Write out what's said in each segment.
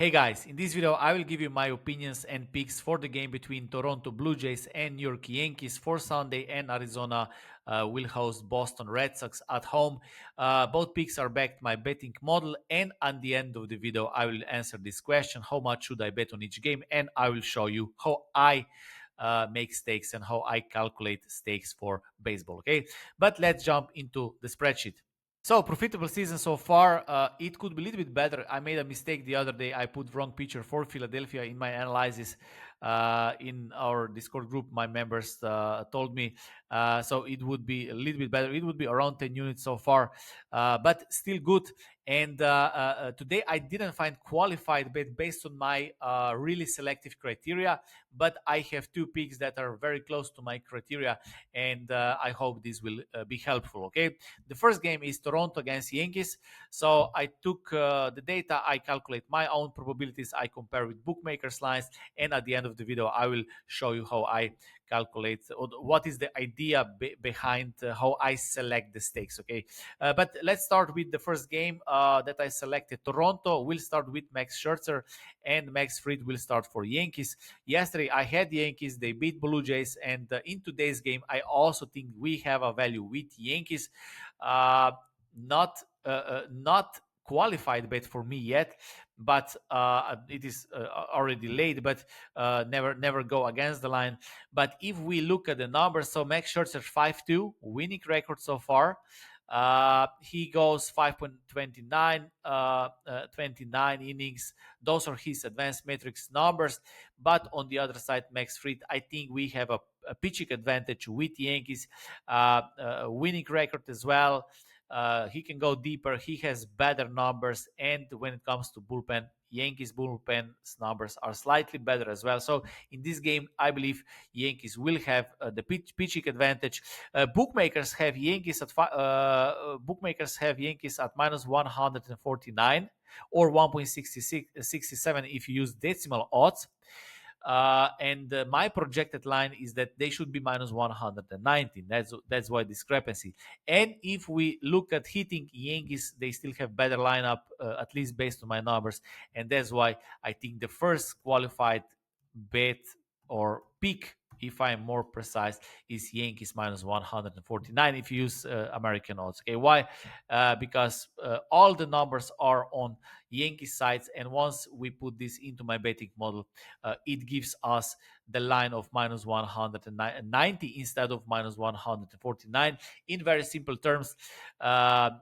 Hey guys, in this video I will give you my opinions and picks for the game between Toronto Blue Jays and New York Yankees for Sunday, and Arizona will host Boston Red Sox at home. Both picks are backed my betting model, and at the end of the video I will answer this question: how much should I bet on each game? And I will show you how I make stakes and how I calculate stakes for baseball. Okay, but let's jump into the spreadsheet. So profitable season so far. It could be a little bit better. I made a mistake the other day. I put wrong pitcher for Philadelphia in my analysis. In our Discord group, my members told me, so it would be a little bit better. It would be around 10 units so far, but still good. And today I didn't find qualified bet based on my really selective criteria, but I have two picks that are very close to my criteria, and I hope this will be helpful. Okay, the first game is Toronto against Yankees. So I took the data, I calculate my own probabilities, I compare with bookmakers lines, and at the end of the video, I will show you how I calculate what is the idea behind how I select the stakes. Okay, but let's start with the first game that I selected. Toronto will start with Max Scherzer, and Max Fried will start for Yankees. Yesterday I had Yankees, they beat Blue Jays, and in today's game I also think we have a value with Yankees. uh, not qualified bet for me yet, but it is already late. But never go against the line. But if we look at the numbers, so Max Scherzer 5-2 winning record so far. He goes 5.29, 29 innings. Those are his advanced metrics numbers. But on the other side, Max Fried, I think we have a pitching advantage with Yankees, winning record as well. He can go deeper. He has better numbers, and when it comes to bullpen, Yankees bullpen's numbers are slightly better as well. So in this game, I believe Yankees will have the pitching advantage. Bookmakers have Yankees at minus 149 or 1.67 if you use decimal odds. And my projected line is that they should be minus 119. That's why discrepancy. And if we look at hitting Yankees, they still have better lineup, at least based on my numbers, and that's why I think the first qualified bet or pick, if I'm more precise, is Yankees minus 149 if you use American odds. Okay, why? Because all the numbers are on Yankees sides, and once we put this into my betting model, it gives us the line of minus 190 instead of minus 149. In very simple terms, I'm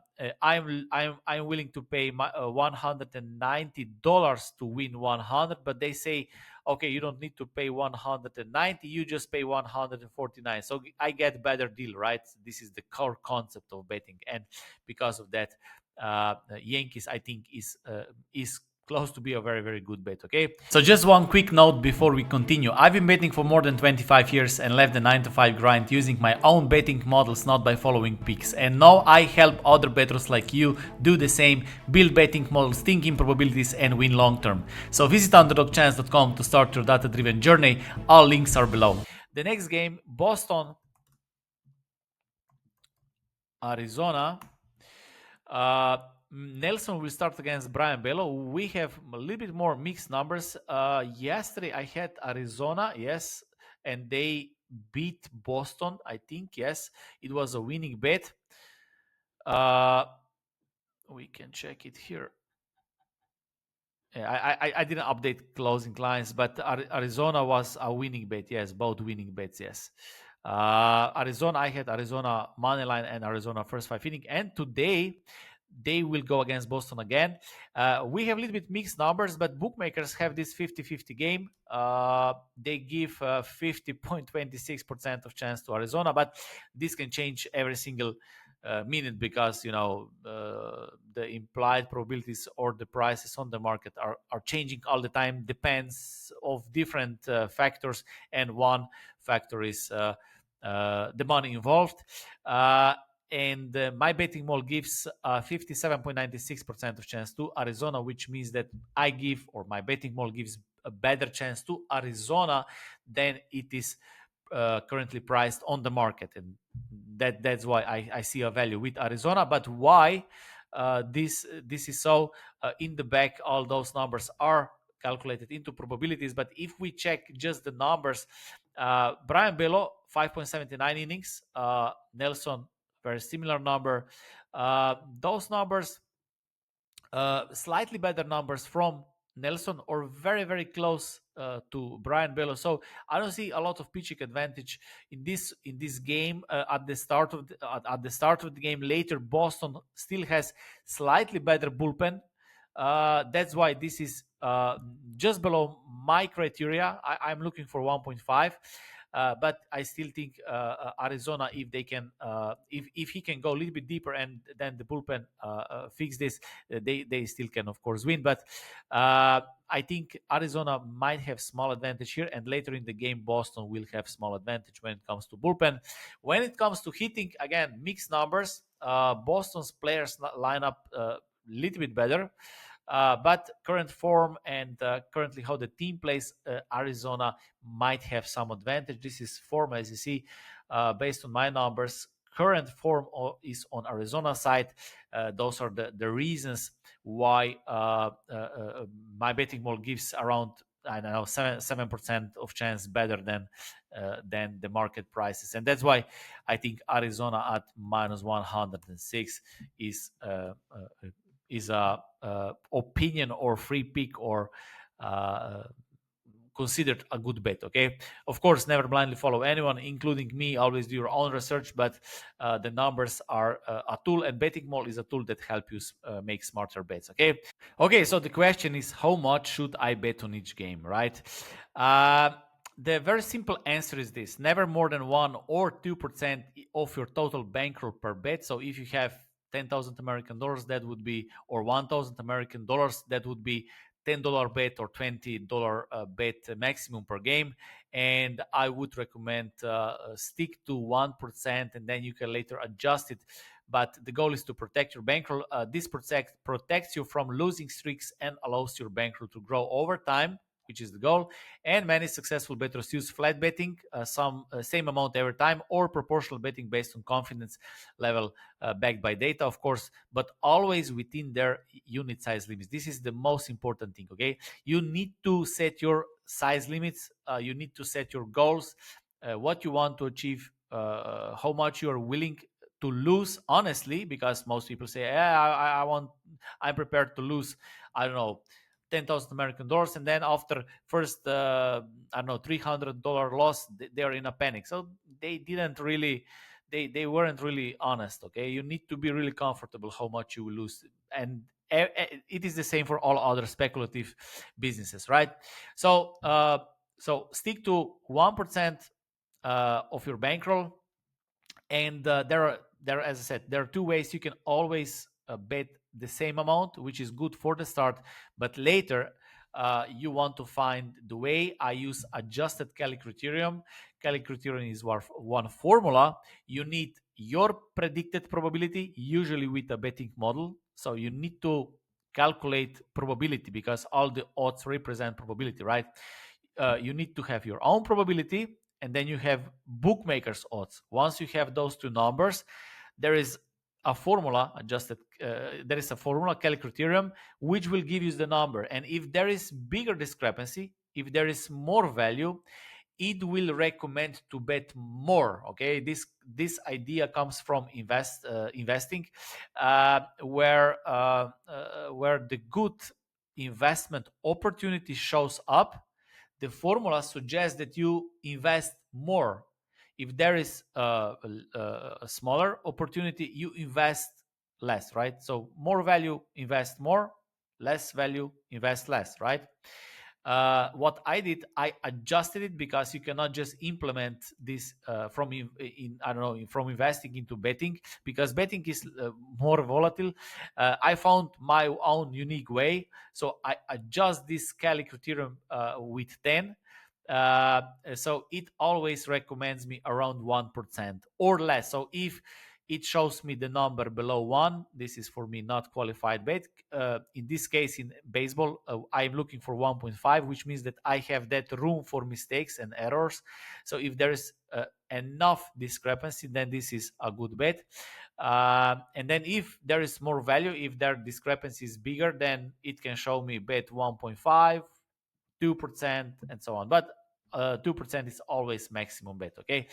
willing to pay $190 to win 100, but they say, okay, you don't need to pay 190, you just pay 149. So I get better deal, right? This is the core concept of betting, and because of that, Yankees I think is close to be a very, very good bet. Okay, so just one quick note before we continue. I've been betting for more than 25 years and left the 9 to 5 grind using my own betting models, not by following picks. And now I help other bettors like you do the same, build betting models, think in probabilities, and win long term. So visit underdogchance.com to start your data driven journey. All links are below. The next game, Boston Arizona. Nelson will start against Brian Bello. We have a little bit more mixed numbers. Yesterday I had Arizona, yes, and they beat Boston, I think, yes. It was a winning bet. We can check it here. Yeah, I didn't update closing lines, but Arizona was a winning bet. Yes, both winning bets. Yes. Arizona, I had Arizona money line and Arizona first five inning. And today they will go against Boston again. We have a little bit mixed numbers, but bookmakers have this 50-50 game. They give 50.26% of chance to Arizona, but this can change every single minute, because the implied probabilities or the prices on the market are changing all the time, depends of different factors, and one factor is the money involved. And my betting model gives 57.96% of chance to Arizona, which means that I give, or my betting model gives, a better chance to Arizona than it is currently priced on the market. And that's why I see a value with Arizona. But why? This is so. In the back, all those numbers are calculated into probabilities. But if we check just the numbers, Brian Bello 5.79 innings, Nelson very similar number. Those numbers, slightly better numbers from Nelson, or very very close to Brian Bello. So I don't see a lot of pitching advantage in this game at the start of at the start of the game. Later, Boston still has slightly better bullpen. That's why this is just below my criteria. I'm looking for 1.5. But I still think Arizona, if they can, if he can go a little bit deeper and then the bullpen fix this, they still can of course win. But I think Arizona might have small advantage here, and later in the game Boston will have small advantage when it comes to bullpen. When it comes to hitting, again mixed numbers. Boston's players line up a little bit better. But current form and currently how the team plays, Arizona might have some advantage. This is form, as you see, based on my numbers. Current form is on Arizona side. Those are the reasons why my betting model gives around, I don't know, 7% of chance better than the market prices, and that's why I think Arizona at minus 106 is a opinion or free pick, or uh, considered a good bet. Okay, of course, never blindly follow anyone, including me. Always do your own research, but the numbers are a tool, and betting mall is a tool that help you make smarter bets. Okay, so the question is, how much should I bet on each game, right? uh, the very simple answer is this: never more than 1 or 2% of your total bankroll per bet. So if you have 10,000 American dollars, that would be, or 1,000 American dollars, that would be $10 bet or $20 bet maximum per game. And I would recommend stick to 1%, and then you can later adjust it. But the goal is to protect your bankroll. This protects you from losing streaks and allows your bankroll to grow over time, which is the goal. And many successful bettors use flat betting, some same amount every time, or proportional betting based on confidence level, backed by data, of course, but always within their unit size limits. This is the most important thing. Okay, you need to set your size limits. You need to set your goals, what you want to achieve, how much you are willing to lose, honestly, because most people say, yeah, I'm prepared to lose, I don't know, 10,000 American dollars, and then after first I don't know, $300 loss, they're in a panic. So they didn't really, they weren't really honest. Okay, you need to be really comfortable how much you will lose, and it is the same for all other speculative businesses, right? So so stick to 1% of your bankroll. And there, as I said, there are two ways. You can always bet the same amount, which is good for the start, but later you want to find the way. I use adjusted Kelly criterion. Kelly criterion is one formula. You need your predicted probability, usually with a betting model. So you need to calculate probability, because all the odds represent probability, right? You need to have your own probability, and then you have bookmakers odds. Once you have those two numbers, there is a formula adjusted, there is a formula, Kelly criterion, which will give you the number. And if there is bigger discrepancy, if there is more value, it will recommend to bet more. Okay, this idea comes from investing, where the good investment opportunity shows up. The formula suggests that you invest more. If there is a smaller opportunity, you invest less, right? So more value, invest more; less value, invest less, right? What I did, I adjusted it, because you cannot just implement this from I don't know, from investing into betting, because betting is more volatile. I found my own unique way, so I adjust this Cali criterion with 10. So it always recommends me around 1% or less. So if it shows me the number below 1. This is for me not qualified bet. In this case, in baseball, I'm looking for 1.5, which means that I have that room for mistakes and errors. So if there is enough discrepancy, then this is a good bet. And then if there is more value, if their discrepancy is bigger, then it can show me bet 1.5, 2%, and so on. But 2% is always maximum bet, okay?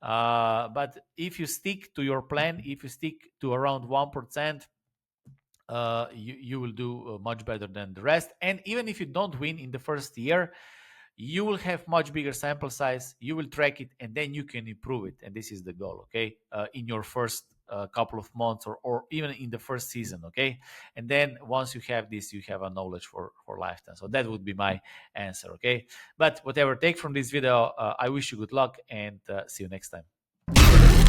But if you stick to your plan, if you stick to around 1%, you will do much better than the rest. And even if you don't win in the first year, you will have much bigger sample size, you will track it, and then you can improve it. And this is the goal, okay? In your first couple of months, or even in the first season, okay? And then once you have this, you have a knowledge for lifetime. So that would be my answer, okay? But whatever, take from this video, I wish you good luck, and see you next time.